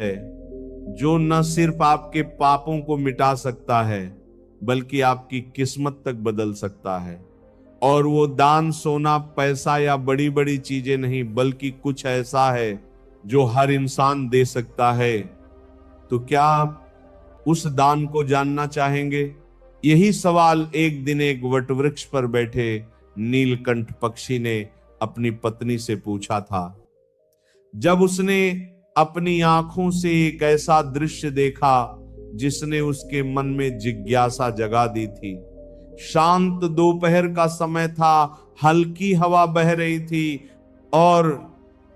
है जो न सिर्फ आपके पापों को मिटा सकता है बल्कि आपकी किस्मत तक बदल सकता है। और वो दान सोना पैसा या बड़ी बड़ी चीजें नहीं बल्कि कुछ ऐसा है जो हर इंसान दे सकता है। तो क्या आप उस दान को जानना चाहेंगे? यही सवाल एक दिन एक वटवृक्ष पर बैठे नीलकंठ पक्षी ने अपनी पत्नी से पूछा था। जब उसने अपनी आंखों से एक ऐसा दृश्य देखा जिसने उसके मन में जिज्ञासा जगा दी थी। शांत दोपहर का समय था, हल्की हवा बह रही थी और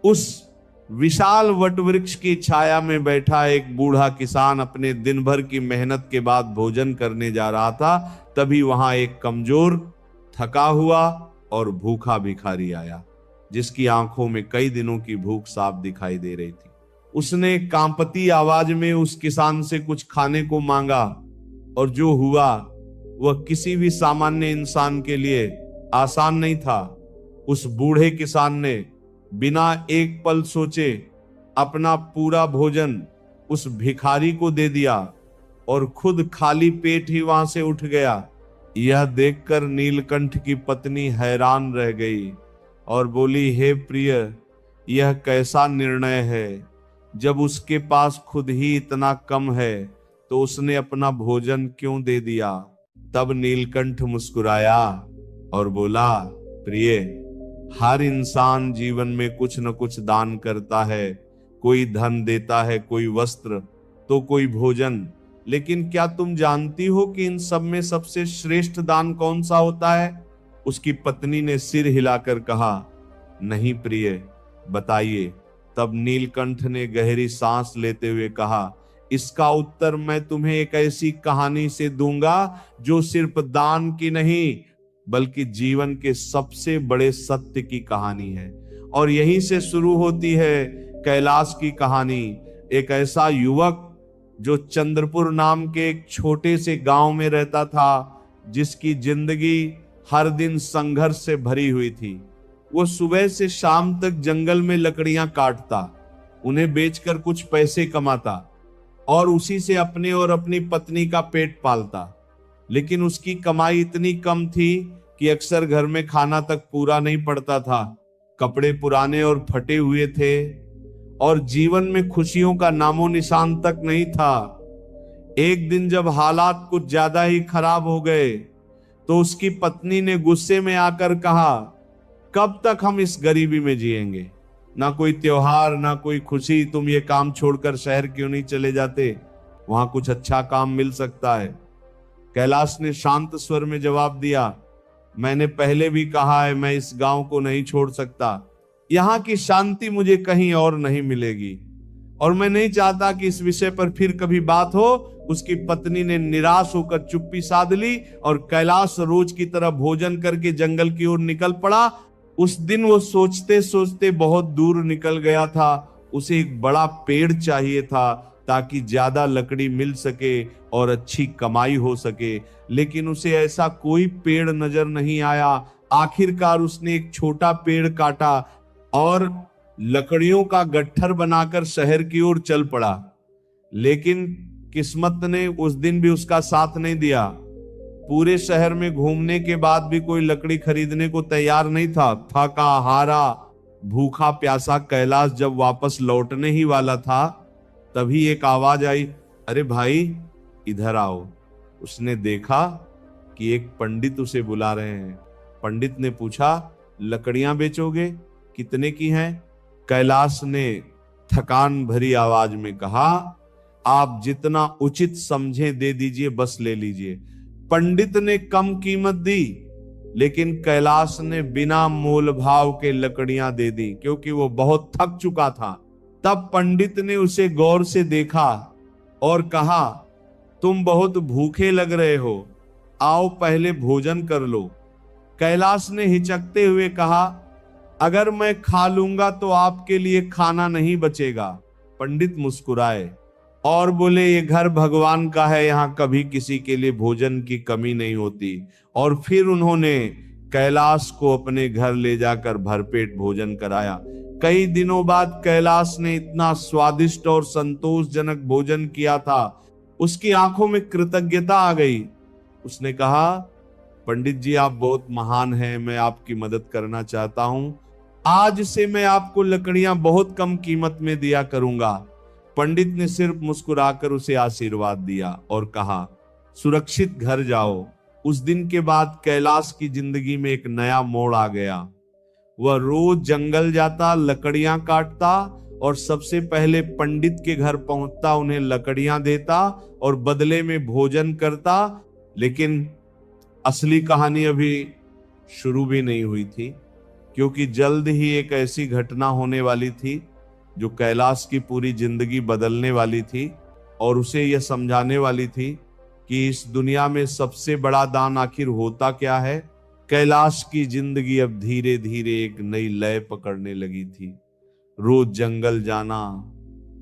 उस विशाल वटवृक्ष की छाया में बैठा एक बूढ़ा किसान अपने दिन भर की मेहनत के बाद भोजन करने जा रहा था। तभी वहां एक कमजोर, थका हुआ और भूखा भिखारी आया जिसकी आंखों में कई दिनों की भूख साफ दिखाई दे रही थी। उसने कांपती आवाज में उस किसान से कुछ खाने को मांगा और जो हुआ वह किसी भी सामान्य इंसान के लिए आसान नहीं था। उस बूढ़े किसान ने बिना एक पल सोचे अपना पूरा भोजन उस भिखारी को दे दिया और खुद खाली पेट ही वहां से उठ गया। यह देखकर नीलकंठ की पत्नी हैरान रह गई और बोली, हे प्रिय, यह कैसा निर्णय है? जब उसके पास खुद ही इतना कम है तो उसने अपना भोजन क्यों दे दिया? तब नीलकंठ मुस्कुराया और बोला, प्रिय, हर इंसान जीवन में कुछ न कुछ दान करता है। कोई धन देता है, कोई वस्त्र, तो कोई भोजन। लेकिन क्या तुम जानती हो कि इन सब में सबसे श्रेष्ठ दान कौन सा होता है? उसकी पत्नी ने सिर हिलाकर कहा, नहीं प्रिय, बताइए। तब नीलकंठ ने गहरी सांस लेते हुए कहा, इसका उत्तर मैं तुम्हें एक ऐसी कहानी से दूंगा जो सिर्फ दान की नहीं बल्कि जीवन के सबसे बड़े सत्य की कहानी है। और यहीं से शुरू होती है कैलाश की कहानी। एक ऐसा युवक जो चंद्रपुर नाम के एक छोटे से गांव में रहता था, जिसकी जिंदगी हर दिन संघर्ष से भरी हुई थी। वो सुबह से शाम तक जंगल में लकड़ियां काटता, उन्हें बेचकर कुछ पैसे कमाता और उसी से अपने और अपनी पत्नी का पेट पालता। लेकिन उसकी कमाई इतनी कम थी कि अक्सर घर में खाना तक पूरा नहीं पड़ता था। कपड़े पुराने और फटे हुए थे और जीवन में खुशियों का नामो निशान तक नहीं था। एक दिन जब हालात कुछ ज्यादा ही खराब हो गए तो उसकी पत्नी ने गुस्से में आकर कहा, कब तक हम इस गरीबी में जिएंगे? ना कोई त्योहार, ना कोई खुशी। तुम ये काम छोड़कर शहर क्यों नहीं चले जाते? वहां कुछ अच्छा काम मिल सकता है। कैलाश ने शांत स्वर में जवाब दिया, मैंने पहले भी कहा है, मैं इस गांव को नहीं छोड़ सकता। यहाँ की शांति मुझे कहीं और नहीं मिलेगी और मैं नहीं चाहता कि इस विषय पर फिर कभी बात हो। उसकी पत्नी ने निराश होकर चुप्पी साध ली और कैलाश रोज की तरह भोजन करके जंगल की ओर निकल पड़ा। उस दिन वो सोचते सोचते बहुत दूर निकल गया था। उसे एक बड़ा पेड़ चाहिए था ताकि ज्यादा लकड़ी मिल सके और अच्छी कमाई हो सके, लेकिन उसे ऐसा कोई पेड़ नजर नहीं आया। आखिरकार उसने एक छोटा पेड़ काटा और लकड़ियों का गट्ठर बनाकर शहर की ओर चल पड़ा। लेकिन किस्मत ने उस दिन भी उसका साथ नहीं दिया। पूरे शहर में घूमने के बाद भी कोई लकड़ी खरीदने को तैयार नहीं था। थका हारा, भूखा प्यासा कैलाश जब वापस लौटने ही वाला था, तभी एक आवाज आई, अरे भाई इधर आओ। उसने देखा कि एक पंडित उसे बुला रहे हैं। पंडित ने पूछा, लकड़ियां बेचोगे? कितने की हैं? कैलाश ने थकान भरी आवाज में कहा, आप जितना उचित समझे दे दीजिए, बस ले लीजिए। पंडित ने कम कीमत दी, लेकिन कैलाश ने बिना मोल भाव के लकड़ियां दे दी क्योंकि वो बहुत थक चुका था। तब पंडित ने उसे गौर से देखा और कहा, तुम बहुत भूखे लग रहे हो, आओ पहले भोजन कर लो। कैलाश ने हिचकते हुए कहा, अगर मैं खा लूंगा तो आपके लिए खाना नहीं बचेगा। पंडित मुस्कुराए और बोले, ये घर भगवान का है, यहाँ कभी किसी के लिए भोजन की कमी नहीं होती। और फिर उन्होंने कैलाश को अपने घर ले जाकर भरपेट भोजन कराया। कई दिनों बाद कैलाश ने इतना स्वादिष्ट और संतोषजनक भोजन किया था, उसकी आंखों में कृतज्ञता आ गई। उसने कहा, पंडित जी आप बहुत महान हैं, मैं आपकी मदद करना चाहता हूं। आज से मैं आपको लकड़ियां बहुत कम कीमत में दिया करूंगा। पंडित ने सिर्फ मुस्कुराकर उसे आशीर्वाद दिया और कहा, सुरक्षित घर जाओ। उस दिन के बाद कैलाश की जिंदगी में एक नया मोड़ आ गया। वह रोज जंगल जाता, लकड़ियां काटता और सबसे पहले पंडित के घर पहुंचता, उन्हें लकड़ियां देता और बदले में भोजन करता। लेकिन असली कहानी अभी शुरू भी नहीं हुई थी, क्योंकि जल्द ही एक ऐसी घटना होने वाली थी जो कैलाश की पूरी जिंदगी बदलने वाली थी और उसे यह समझाने वाली थी कि इस दुनिया में सबसे बड़ा दान आखिर होता क्या है। कैलाश की जिंदगी अब धीरे धीरे एक नई लय पकड़ने लगी थी। रोज जंगल जाना,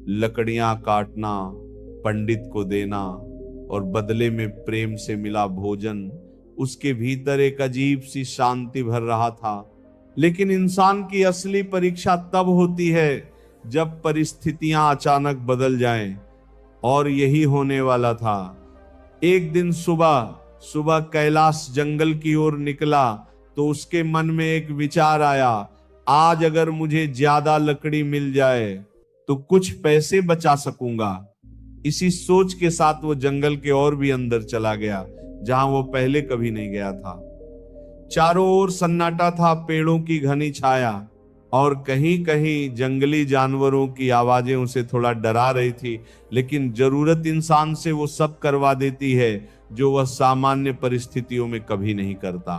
लकड़ियां काटना, पंडित को देना और बदले में प्रेम से मिला भोजन उसके भीतर एक अजीब सी शांति भर रहा था। लेकिन इंसान की असली परीक्षा तब होती है जब परिस्थितियां अचानक बदल जाएं, और यही होने वाला था। एक दिन सुबह कैलाश जंगल की ओर निकला तो उसके मन में एक विचार आया, आज अगर मुझे ज्यादा लकड़ी मिल जाए तो कुछ पैसे बचा सकूंगा। इसी सोच के साथ वो जंगल के और भी अंदर चला गया, जहां वो पहले कभी नहीं गया था। चारों ओर सन्नाटा था, पेड़ों की घनी छाया और कहीं कहीं जंगली जानवरों की आवाजें उसे थोड़ा डरा रही थी। लेकिन जरूरत इंसान से वो सब करवा देती है जो वह सामान्य परिस्थितियों में कभी नहीं करता।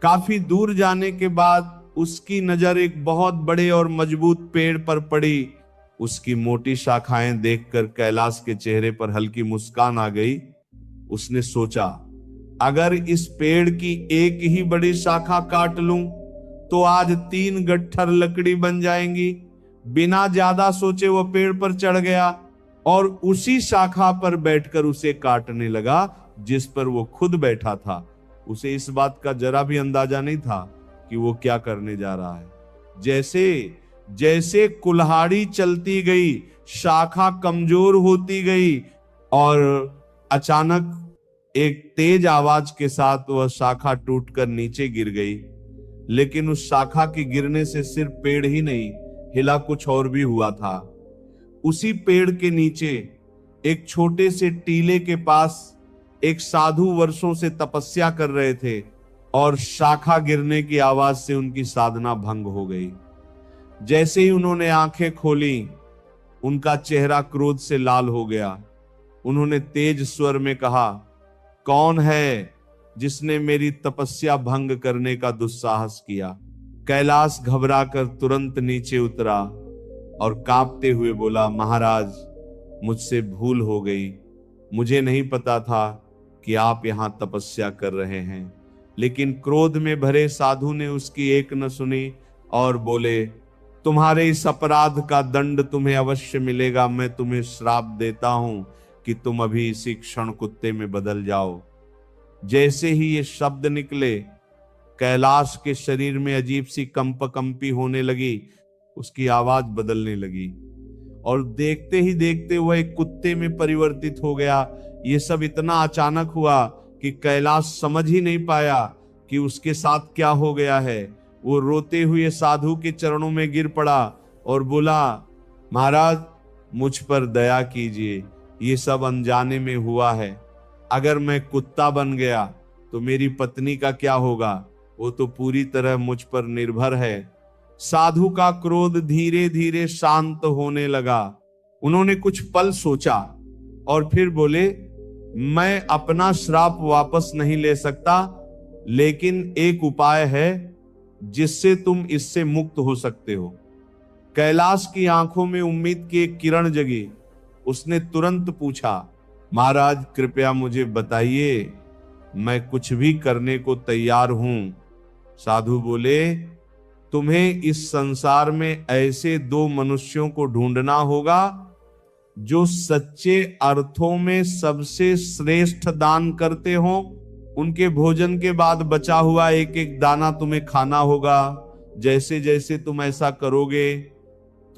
काफी दूर जाने के बाद उसकी नजर एक बहुत बड़े और मजबूत पेड़ पर पड़ी। उसकी मोटी शाखाएं देखकर कैलाश के चेहरे पर हल्की मुस्कान आ गई। उसने सोचा, अगर इस पेड़ की एक ही बड़ी शाखा काट लूं तो आज 3 गट्ठर लकड़ी बन जाएंगी। बिना ज्यादा सोचे वो पेड़ पर चढ़ गया और उसी शाखा पर बैठकर उसे काटने लगा जिस पर वो खुद बैठा था। उसे इस बात का जरा भी अंदाजा नहीं था कि वो क्या करने जा रहा है। जैसे जैसे कुल्हाड़ी चलती गई, शाखा कमजोर होती गई और अचानक एक तेज आवाज के साथ वह शाखा टूटकर नीचे गिर गई। लेकिन उस शाखा के गिरने से सिर्फ पेड़ ही नहीं हिला, कुछ और भी हुआ था। उसी पेड़ के नीचे एक छोटे से टीले के पास एक साधु वर्षों से तपस्या कर रहे थे और शाखा गिरने की आवाज से उनकी साधना भंग हो गई। जैसे ही उन्होंने आंखें खोली, उनका चेहरा क्रोध से लाल हो गया। उन्होंने तेज स्वर में कहा, कौन है जिसने मेरी तपस्या भंग करने का दुस्साहस किया? कैलाश घबराकर तुरंत नीचे उतरा और कांपते हुए बोला, महाराज मुझसे भूल हो गई। मुझे नहीं पता था कि आप यहां तपस्या कर रहे हैं। लेकिन क्रोध में भरे साधु ने उसकी एक न सुनी और बोले, तुम्हारे इस अपराध का दंड तुम्हें अवश्य मिलेगा। मैं तुम्हें श्राप देता हूं कि तुम अभी इसी क्षण कुत्ते में बदल जाओ। जैसे ही ये शब्द निकले, कैलाश के शरीर में अजीब सी कंपी होने लगी, उसकी आवाज बदलने लगी और देखते ही देखते वह एक कुत्ते में परिवर्तित हो गया। ये सब इतना अचानक हुआ कि कैलाश समझ ही नहीं पाया कि उसके साथ क्या हो गया है। वो रोते हुए साधु के चरणों में गिर पड़ा और बोला, महाराज मुझ पर दया कीजिए, ये सब अनजाने में हुआ है। अगर मैं कुत्ता बन गया तो मेरी पत्नी का क्या होगा? वो तो पूरी तरह मुझ पर निर्भर है। साधु का क्रोध धीरे धीरे शांत होने लगा। उन्होंने कुछ पल सोचा और फिर बोले, मैं अपना श्राप वापस नहीं ले सकता, लेकिन एक उपाय है जिससे तुम इससे मुक्त हो सकते हो। कैलाश की आंखों में उम्मीद की एक किरण जगी। उसने तुरंत पूछा, महाराज कृपया मुझे बताइए, मैं कुछ भी करने को तैयार हूं। साधु बोले, तुम्हें इस संसार में ऐसे 2 मनुष्यों को ढूंढना होगा जो सच्चे अर्थों में सबसे श्रेष्ठ दान करते हो। उनके भोजन के बाद बचा हुआ एक एक दाना तुम्हें खाना होगा। जैसे जैसे तुम ऐसा करोगे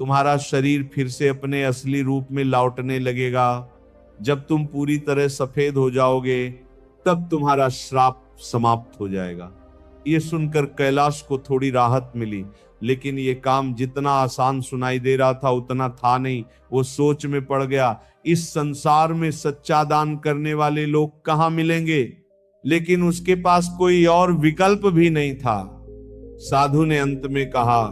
तुम्हारा शरीर फिर से अपने असली रूप में लौटने लगेगा। जब तुम पूरी तरह सफेद हो जाओगे तब तुम्हारा श्राप समाप्त हो जाएगा। ये सुनकर कैलाश को थोड़ी राहत मिली, लेकिन ये काम जितना आसान सुनाई दे रहा था उतना था नहीं। वो सोच में पड़ गया, इस संसार में सच्चा दान करने वाले लोग कहाँ मिलेंगे? लेकिन उसके पास कोई और विकल्प भी नहीं था। साधु ने अंत में कहा,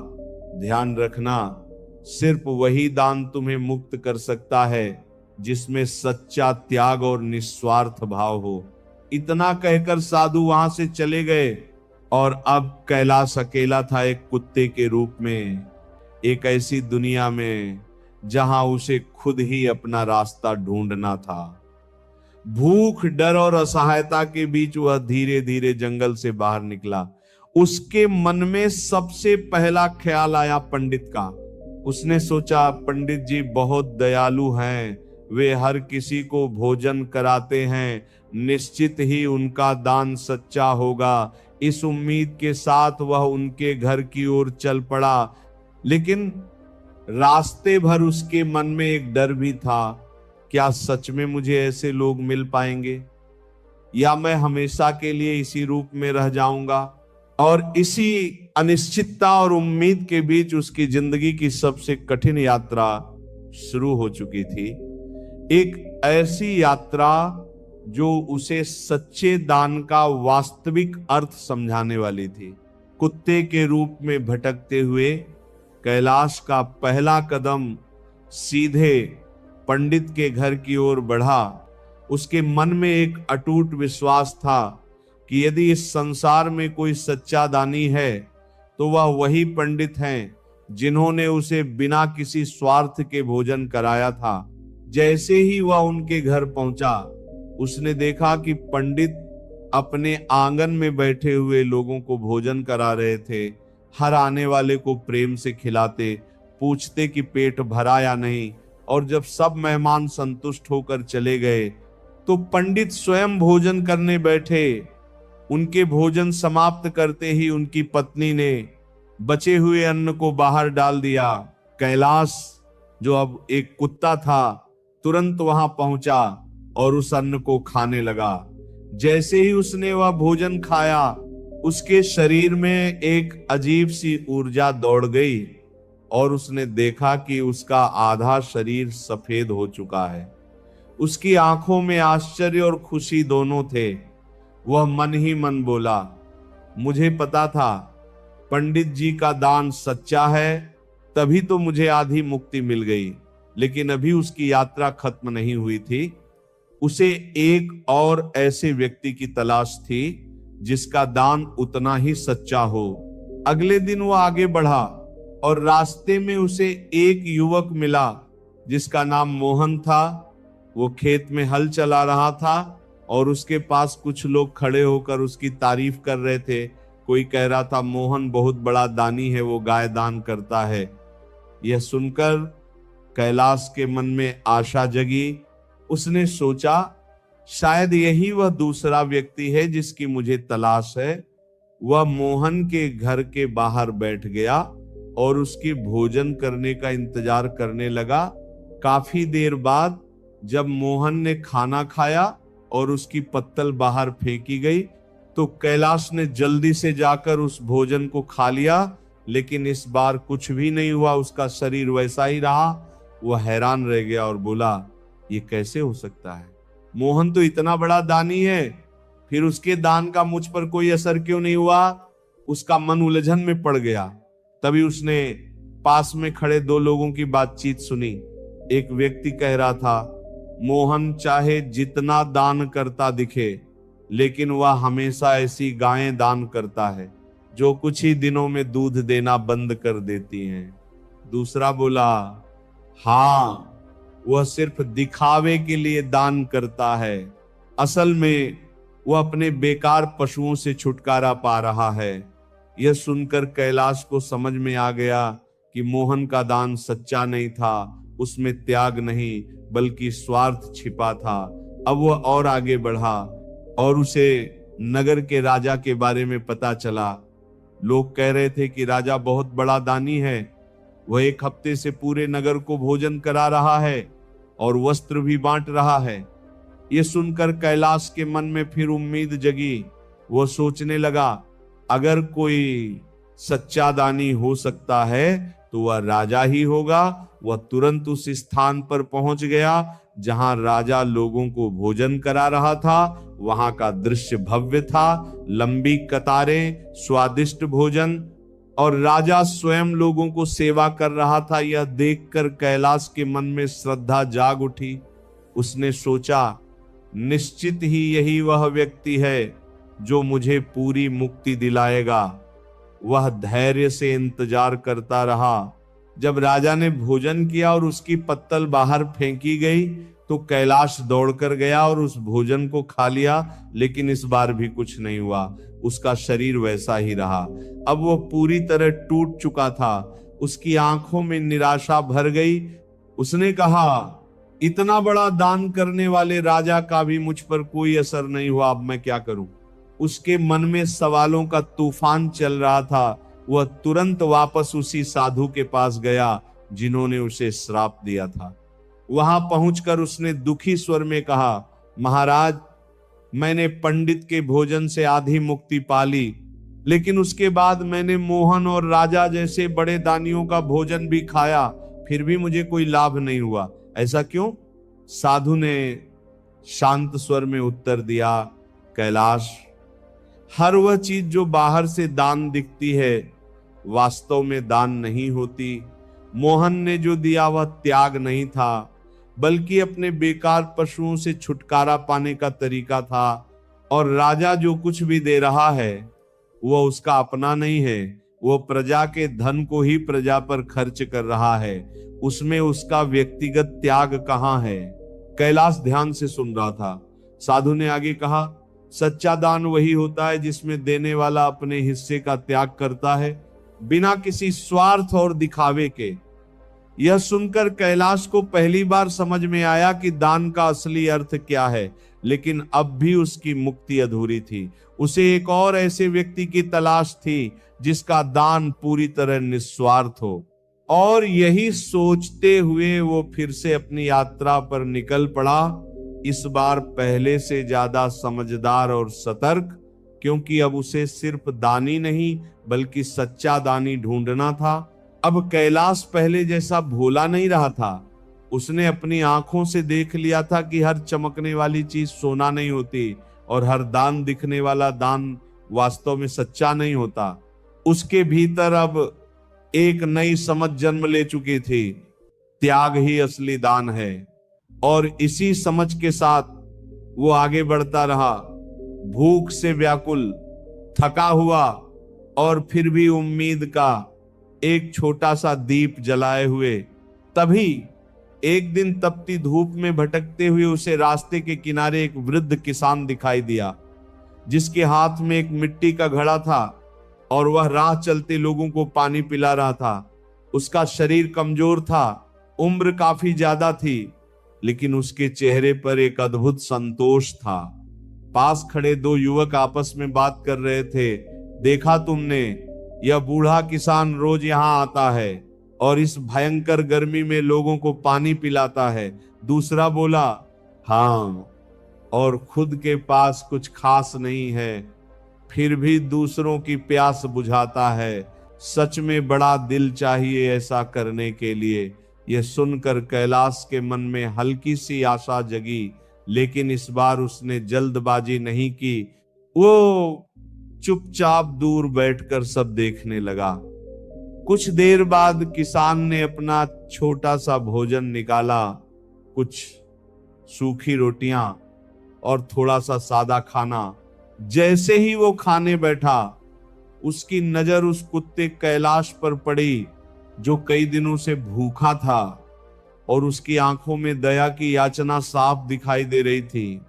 ध्यान रखना, सिर्फ वही दान तुम्हें मुक्त कर सकता है जिसमें सच्चा त्याग और निस्वार्थ भाव हो। इतना कहकर साधु वहां से चले गए और अब कैलाश अकेला था एक कुत्ते के रूप में, एक ऐसी दुनिया में जहां उसे खुद ही अपना रास्ता ढूंढना था। भूख, डर और असहायता के बीच वह धीरे धीरे जंगल से बाहर निकला। उसके मन में सबसे पहला ख्याल आया पंडित का। उसने सोचा, पंडित जी बहुत दयालु हैं, वे हर किसी को भोजन कराते हैं, निश्चित ही उनका दान सच्चा होगा। इस उम्मीद के साथ वह उनके घर की ओर चल पड़ा, लेकिन रास्ते भर उसके मन में एक डर भी था, क्या सच में मुझे ऐसे लोग मिल पाएंगे या मैं हमेशा के लिए इसी रूप में रह जाऊंगा? और इसी अनिश्चितता और उम्मीद के बीच उसकी जिंदगी की सबसे कठिन यात्रा शुरू हो चुकी थी। एक ऐसी यात्रा जो उसे सच्चे दान का वास्तविक अर्थ समझाने वाली थी। कुत्ते के रूप में भटकते हुए कैलाश का पहला कदम सीधे पंडित के घर की ओर बढ़ा। उसके मन में एक अटूट विश्वास था कि यदि इस संसार में कोई सच्चा दानी है तो वह वही पंडित हैं जिन्होंने उसे बिना किसी स्वार्थ के भोजन कराया था। जैसे ही वह उनके घर पहुंचा, उसने देखा कि पंडित अपने आंगन में बैठे हुए लोगों को भोजन करा रहे थे। हर आने वाले को प्रेम से खिलाते, पूछते कि पेट भरा या नहीं, और जब सब मेहमान संतुष्ट होकर चले गए तो पंडित स्वयं भोजन करने बैठे। उनके भोजन समाप्त करते ही उनकी पत्नी ने बचे हुए अन्न को बाहर डाल दिया। कैलाश, जो अब एक कुत्ता था, तुरंत वहां पहुंचा और उस अन्न को खाने लगा। जैसे ही उसने वह भोजन खाया, उसके शरीर में एक अजीब सी ऊर्जा दौड़ गई और उसने देखा कि उसका आधा शरीर सफेद हो चुका है। उसकी आंखों में आश्चर्य और खुशी दोनों थे। वह मन ही मन बोला, मुझे पता था पंडित जी का दान सच्चा है, तभी तो मुझे आधी मुक्ति मिल गई। लेकिन अभी उसकी यात्रा खत्म नहीं हुई थी। उसे एक और ऐसे व्यक्ति की तलाश थी जिसका दान उतना ही सच्चा हो। अगले दिन वह आगे बढ़ा और रास्ते में उसे एक युवक मिला जिसका नाम मोहन था। वो खेत में हल चला रहा था और उसके पास कुछ लोग खड़े होकर उसकी तारीफ कर रहे थे। कोई कह रहा था, मोहन बहुत बड़ा दानी है, वो गाय दान करता है। यह सुनकर कैलाश के मन में आशा जगी। उसने सोचा, शायद यही वह दूसरा व्यक्ति है जिसकी मुझे तलाश है। वह मोहन के घर के बाहर बैठ गया और उसकी भोजन करने का इंतजार करने लगा। काफी देर बाद जब मोहन ने खाना खाया और उसकी पत्तल बाहर फेंकी गई तो कैलाश ने जल्दी से जाकर उस भोजन को खा लिया, लेकिन इस बार कुछ भी नहीं हुआ। उसका शरीर वैसा ही रहा। वह हैरान रह गया और बोला, ये कैसे हो सकता है? मोहन तो इतना बड़ा दानी है, फिर उसके दान का मुझ पर कोई असर क्यों नहीं हुआ? उसका मन उलझन में पड़ गया। तभी उसने पास में खड़े दो लोगों की बातचीत सुनी। एक व्यक्ति कह रहा था, मोहन चाहे जितना दान करता दिखे, लेकिन वह हमेशा ऐसी गायें दान करता है जो कुछ ही दिनों में दूध देना बंद कर देती हैं। दूसरा बोला, हाँ, वह सिर्फ दिखावे के लिए दान करता है, असल में वह अपने बेकार पशुओं से छुटकारा पा रहा है। यह सुनकर कैलाश को समझ में आ गया कि मोहन का दान सच्चा नहीं था, उसमें त्याग नहीं बल्कि स्वार्थ छिपा था। अब वह और आगे बढ़ा और उसे नगर के राजा के बारे में पता चला। लोग कह रहे थे कि राजा बहुत बड़ा दानी है, वह 1 हफ्ते से पूरे नगर को भोजन करा रहा है और वस्त्र भी बांट रहा है। ये सुनकर कैलाश के मन में फिर उम्मीद जगी। वो सोचने लगा, अगर कोई सच्चा दानी हो सकता है तो वह राजा ही होगा। वह तुरंत उस स्थान पर पहुंच गया जहां राजा लोगों को भोजन करा रहा था। वहां का दृश्य भव्य था, लंबी कतारें, स्वादिष्ट भोजन और राजा स्वयं लोगों को सेवा कर रहा था। यह देखकर कैलाश के मन में श्रद्धा जाग उठी। उसने सोचा, निश्चित ही यही वह व्यक्ति है जो मुझे पूरी मुक्ति दिलाएगा। वह धैर्य से इंतजार करता रहा। जब राजा ने भोजन किया और उसकी पत्तल बाहर फेंकी गई तो कैलाश दौड़कर गया और उस भोजन को खा लिया, लेकिन इस बार भी कुछ नहीं हुआ। उसका शरीर वैसा ही रहा। अब वो पूरी तरह टूट चुका था। उसकी आंखों में निराशा भर गई। उसने कहा, इतना बड़ा दान करने वाले राजा का भी मुझ पर कोई असर नहीं हुआ, अब मैं क्या करूं? उसके मन में सवालों का तूफान चल रहा था। वह तुरंत वापस उसी साधु के पास गया जिन्होंने उसे श्राप दिया था। वहां पहुंचकर उसने दुखी स्वर में कहा, महाराज, मैंने पंडित के भोजन से आधी मुक्ति पा ली, लेकिन उसके बाद मैंने मोहन और राजा जैसे बड़े दानियों का भोजन भी खाया, फिर भी मुझे कोई लाभ नहीं हुआ। ऐसा क्यों? साधु ने शांत स्वर में उत्तर दिया, कैलाश, हर वह चीज जो बाहर से दान दिखती है वास्तव में दान नहीं होती। मोहन ने जो दिया वह त्याग नहीं था, बल्कि अपने बेकार पशुओं से छुटकारा पाने का तरीका था। और राजा जो कुछ भी दे रहा है वह उसका अपना नहीं है, वह प्रजा के धन को ही प्रजा पर खर्च कर रहा है। उसमें उसका व्यक्तिगत त्याग कहाँ है? कैलाश ध्यान से सुन रहा था। साधु ने आगे कहा, सच्चा दान वही होता है जिसमें देने वाला अपने हिस्से का त्याग करता है, बिना किसी स्वार्थ और दिखावे के। यह सुनकर कैलाश को पहली बार समझ में आया कि दान का असली अर्थ क्या है, लेकिन अब भी उसकी मुक्ति अधूरी थी। उसे एक और ऐसे व्यक्ति की तलाश थी जिसका दान पूरी तरह निस्वार्थ हो। और यही सोचते हुए वो फिर से अपनी यात्रा पर निकल पड़ा, इस बार पहले से ज्यादा समझदार और सतर्क, क्योंकि अब उसे सिर्फ दानी नहीं बल्कि सच्चा दानी ढूंढना था। अब कैलाश पहले जैसा भोला नहीं रहा था। उसने अपनी आंखों से देख लिया था कि हर चमकने वाली चीज सोना नहीं होती और हर दान दिखने वाला दान वास्तव में सच्चा नहीं होता। उसके भीतर अब एक नई समझ जन्म ले चुकी थी, त्याग ही असली दान है। और इसी समझ के साथ वो आगे बढ़ता रहा, भूख से व्याकुल, थका हुआ और फिर भी उम्मीद का एक छोटा सा दीप जलाए हुए। तभी एक दिन तपती धूप में भटकते हुए उसे रास्ते के किनारे एक वृद्ध किसान दिखाई दिया, जिसके हाथ में एक मिट्टी का घड़ा था और वह राह चलते लोगों को पानी पिला रहा था। उसका शरीर कमजोर था, उम्र काफी ज्यादा थी, लेकिन उसके चेहरे पर एक अद्भुत संतोष था। पास खड़े 2 युवक आपस में बात कर रहे थे। देखा तुमने, यह बूढ़ा किसान रोज यहाँ आता है और इस भयंकर गर्मी में लोगों को पानी पिलाता है। दूसरा बोला, हाँ, और खुद के पास कुछ खास नहीं है, फिर भी दूसरों की प्यास बुझाता है। सच में बड़ा दिल चाहिए ऐसा करने के लिए। यह सुनकर कैलाश के मन में हल्की सी आशा जगी, लेकिन इस बार उसने जल्दबाजी नहीं की। वो चुपचाप दूर बैठकर सब देखने लगा। कुछ देर बाद किसान ने अपना छोटा सा भोजन निकाला, कुछ सूखी रोटियां और थोड़ा सा सादा खाना। जैसे ही वो खाने बैठा, उसकी नजर उस कुत्ते कैलाश पर पड़ी जो कई दिनों से भूखा था, और उसकी आंखों में दया की याचना साफ दिखाई दे रही थी।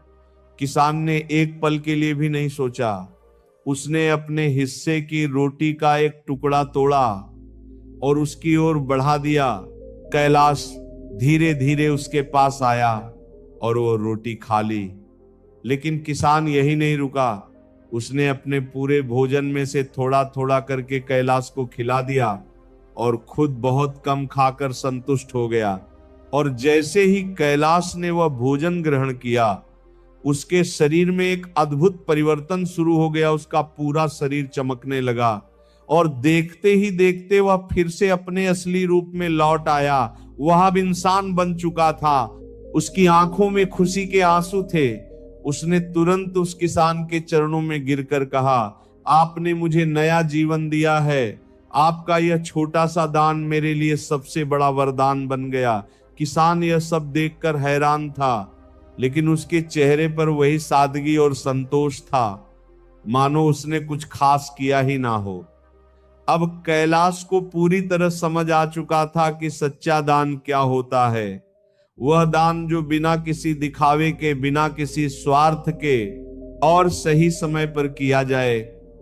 किसान ने एक पल के लिए भी नहीं सोचा। उसने अपने हिस्से की रोटी का एक टुकड़ा तोड़ा और उसकी ओर बढ़ा दिया। कैलाश धीरे धीरे उसके पास आया और वो रोटी खा ली। लेकिन किसान यही नहीं रुका। उसने अपने पूरे भोजन में से थोड़ा थोड़ा करके कैलाश को खिला दिया और खुद बहुत कम खाकर संतुष्ट हो गया। और जैसे ही कैलाश ने वह भोजन ग्रहण किया, उसके शरीर में एक अद्भुत परिवर्तन शुरू हो गया। उसका पूरा शरीर चमकने लगा और देखते ही देखते वह फिर से अपने असली रूप में लौट आया। वह अब इंसान बन चुका था। उसकी आंखों में खुशी के आंसू थे। उसने तुरंत उस किसान के चरणों में गिरकर कहा, आपने मुझे नया जीवन दिया है। आपका यह छोटा सा दान मेरे लिए सबसे बड़ा वरदान बन गया। किसान यह सब देखकर हैरान था, लेकिन उसके चेहरे पर वही सादगी और संतोष था, मानो उसने कुछ खास किया ही ना हो। अब कैलाश को पूरी तरह समझ आ चुका था कि सच्चा दान क्या होता है। वह दान जो बिना किसी दिखावे के, बिना किसी स्वार्थ के और सही समय पर किया जाए,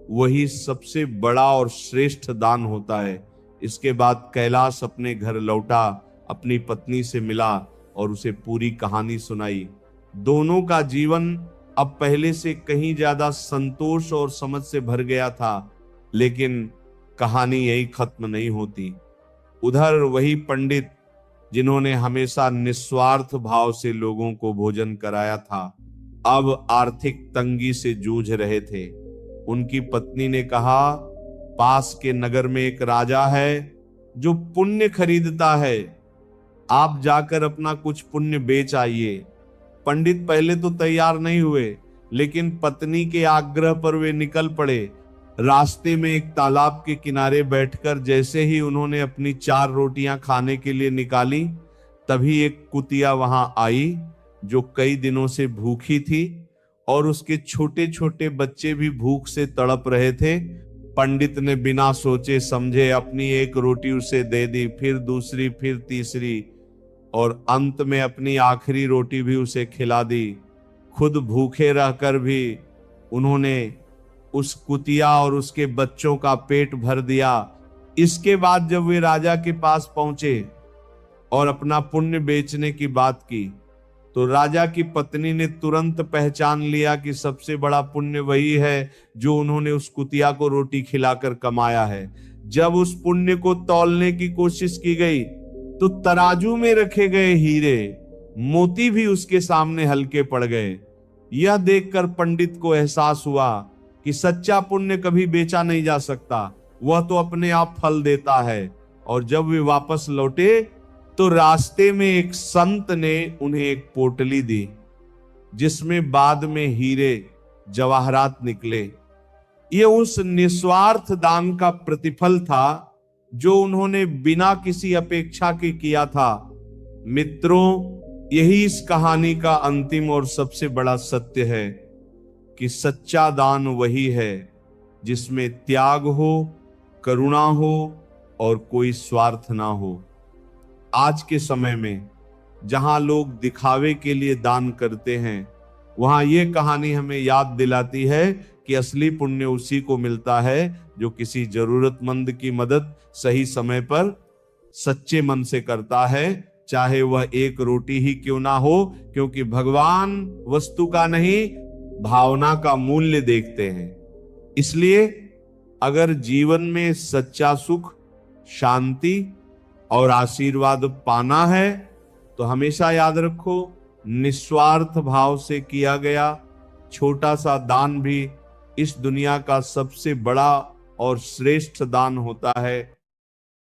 वही सबसे बड़ा और श्रेष्ठ दान होता है। इसके बाद कैलाश अपने घर लौटा, अपनी पत्नी से मिला और उसे पूरी कहानी सुनाई। दोनों का जीवन अब पहले से कहीं ज्यादा संतोष और समझ से भर गया था। लेकिन कहानी यही खत्म नहीं होती। उधर वही पंडित जिन्होंने हमेशा निस्वार्थ भाव से लोगों को भोजन कराया था, अब आर्थिक तंगी से जूझ रहे थे। उनकी पत्नी ने कहा, पास के नगर में एक राजा है जो पुण्य खरीदता है, आप जाकर अपना कुछ पुण्य बेच आइए। पंडित पहले तो तैयार नहीं हुए, लेकिन पत्नी के आग्रह पर वे निकल पड़े। रास्ते में एक तालाब के किनारे बैठकर जैसे ही उन्होंने अपनी 4 रोटियां खाने के लिए निकाली, तभी एक कुतिया वहां आई जो कई दिनों से भूखी थी और उसके छोटे छोटे बच्चे भी भूख से तड़प रहे थे। पंडित ने बिना सोचे समझे अपनी एक रोटी उसे दे दी, फिर दूसरी, फिर तीसरी और अंत में अपनी आखिरी रोटी भी उसे खिला दी। खुद भूखे रहकर भी उन्होंने उस कुतिया और उसके बच्चों का पेट भर दिया। इसके बाद जब वे राजा के पास पहुंचे और अपना पुण्य बेचने की बात की, तो राजा की पत्नी ने तुरंत पहचान लिया कि सबसे बड़ा पुण्य वही है जो उन्होंने उस कुतिया को रोटी खिलाकर कमाया है। जब उस पुण्य को तौलने की कोशिश की गई, तो तराजू में रखे गए हीरे मोती भी उसके सामने हल्के पड़ गए। यह देखकर पंडित को एहसास हुआ कि सच्चा पुण्य कभी बेचा नहीं जा सकता, वह तो अपने आप फल देता है। और जब वे वापस लौटे, तो रास्ते में एक संत ने उन्हें एक पोटली दी, जिसमें बाद में हीरे जवाहरात निकले। ये उस निस्वार्थ दान का प्रतिफल था जो उन्होंने बिना किसी अपेक्षा के किया था। मित्रों, यही इस कहानी का अंतिम और सबसे बड़ा सत्य है कि सच्चा दान वही है जिसमें त्याग हो, करुणा हो और कोई स्वार्थ ना हो। आज के समय में जहां लोग दिखावे के लिए दान करते हैं, वहां यह कहानी हमें याद दिलाती है कि असली पुण्य उसी को मिलता है जो किसी जरूरतमंद की मदद सही समय पर सच्चे मन से करता है, चाहे वह एक रोटी ही क्यों ना हो, क्योंकि भगवान वस्तु का नहीं, भावना का मूल्य देखते हैं। इसलिए अगर जीवन में सच्चा सुख, शांति और आशीर्वाद पाना है, तो हमेशा याद रखो, निस्वार्थ भाव से किया गया छोटा सा दान भी इस दुनिया का सबसे बड़ा और श्रेष्ठ दान होता है।